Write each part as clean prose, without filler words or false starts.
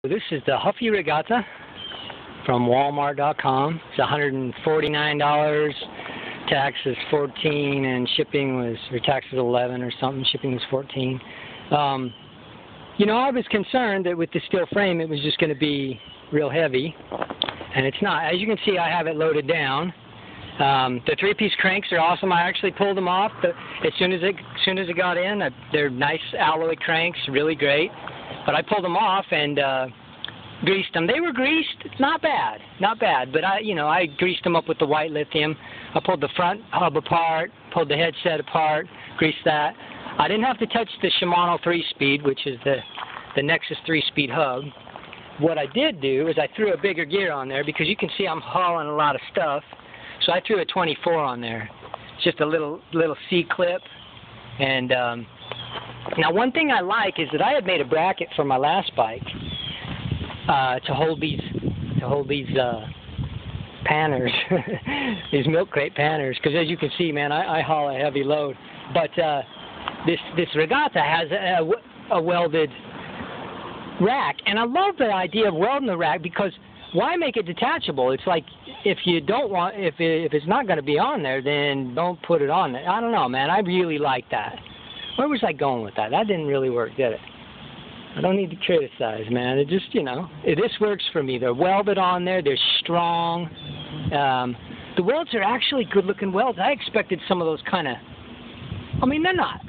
This is the Huffy Regata from Walmart.com. It's $149. Tax is $14, and shipping was, or tax was $11 or something. Shipping was $14. You know, I was concerned that with the steel frame, it was just going to be real heavy, and it's not. As you can see, I have it loaded down. The three-piece cranks are awesome. I actually pulled them off as soon as it got in. They're nice alloy cranks, really great. But I pulled them off and greased them. They were greased. It's not bad, But I greased them up with the white lithium. I pulled the front hub apart, pulled the headset apart, greased that. I didn't have to touch the Shimano 3-speed, which is the Nexus 3-speed hub. What I did do is I threw a bigger gear on there because you can see I'm hauling a lot of stuff. So I threw a 24 on there. It's just a little C-clip. And now one thing I like is that I had made a bracket for my last bike to hold these panners, these milk crate panners. Because as you can see, man, I haul a heavy load. But this Regata has a welded rack, and I love the idea of welding the rack because why make it detachable? It's like if you don't want, if it's not going to be on there, then don't put it on there. I don't know, man. I really like that. Where was I going with that? That didn't really work, did it? I don't need to criticize, man. It just, this works for me. They're welded on there. They're strong. The welds are actually good-looking welds. I expected some of those kind of. I mean, they're not.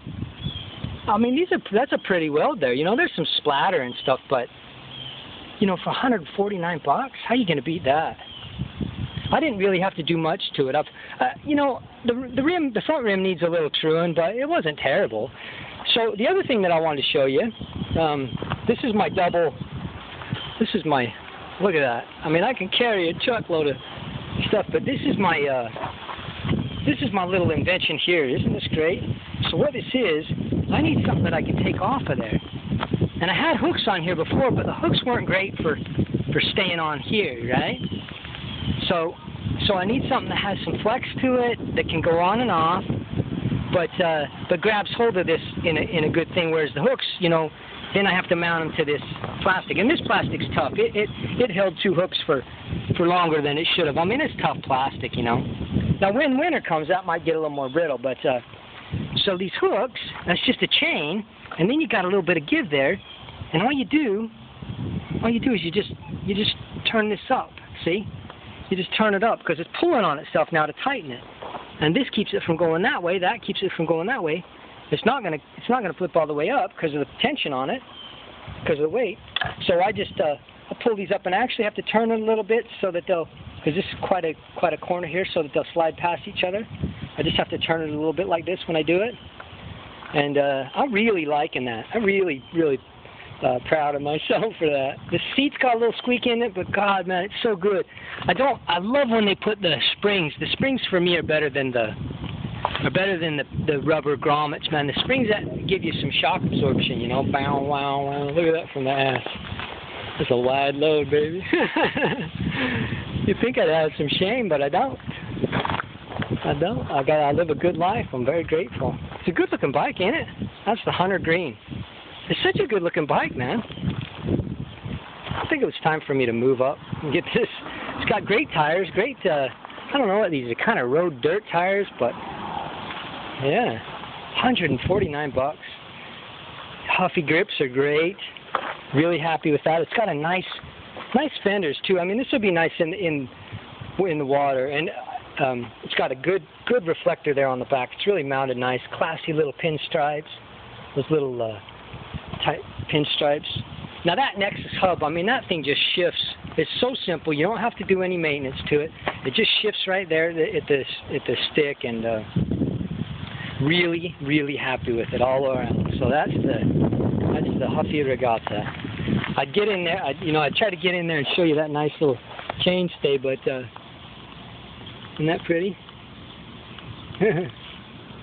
I mean, that's a pretty weld there. There's some splatter and stuff, but for $149, how are you going to beat that? I didn't really have to do much to it. The front rim needs a little truing, but it wasn't terrible. So the other thing that I wanted to show you, this is my look at that. I mean, I can carry a truckload of stuff, but this is my little invention here. Isn't this great? So what this is, I need something that I can take off of there. And I had hooks on here before, but the hooks weren't great for staying on here, right? So I need something that has some flex to it that can go on and off, but grabs hold of this in a good thing. Whereas the hooks, then I have to mount them to this plastic, and this plastic's tough. It held two hooks for longer than it should have. I mean, it's tough plastic, Now when winter comes, that might get a little more brittle, but so these hooks, that's just a chain, and then you got a little bit of give there, and all you do is you just turn this up. See? You just turn it up because it's pulling on itself now to tighten it, and this keeps it from going that way. That keeps it from going that way. It's not gonna flip all the way up because of the tension on it, because of the weight. So I just I pull these up, and I actually have to turn it a little bit so that because this is quite a corner here, so that they'll slide past each other. I just have to turn it a little bit like this when I do it, and I'm really liking that. I'm really proud of myself for that. The seat's got a little squeak in it, but God, man, it's so good. I love when they put the springs. The springs for me are better than the rubber grommets, man. The springs that give you some shock absorption, Bow, wow, wow. Look at that from the ass. That's a wide load, baby. You'd think I'd have some shame, but I don't. I live a good life. I'm very grateful. It's a good-looking bike, ain't it? That's the Hunter Green. It's such a good-looking bike, man. I think it was time for me to move up and get this. It's got great tires, great, I don't know what these are, kind of road dirt tires, but yeah, $149. Huffy grips are great. Really happy with that. It's got a nice fenders too. I mean, this would be nice in the water, and it's got a good reflector there on the back. It's really mounted nice, classy little pinstripes. Those little tight pinstripes. Now that Nexus hub, I mean, that thing just shifts. It's so simple. You don't have to do any maintenance to it. It just shifts right there at the stick, and really happy with it all around. So that's the Huffy Regata. I'd get in there. I'd try to get in there and show you that nice little chainstay, but isn't that pretty?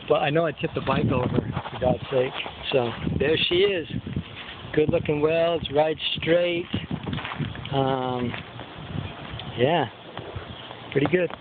Well, I know I tipped the bike over, for God's sake. So there she is. Good-looking welds, rides straight. Yeah, pretty good.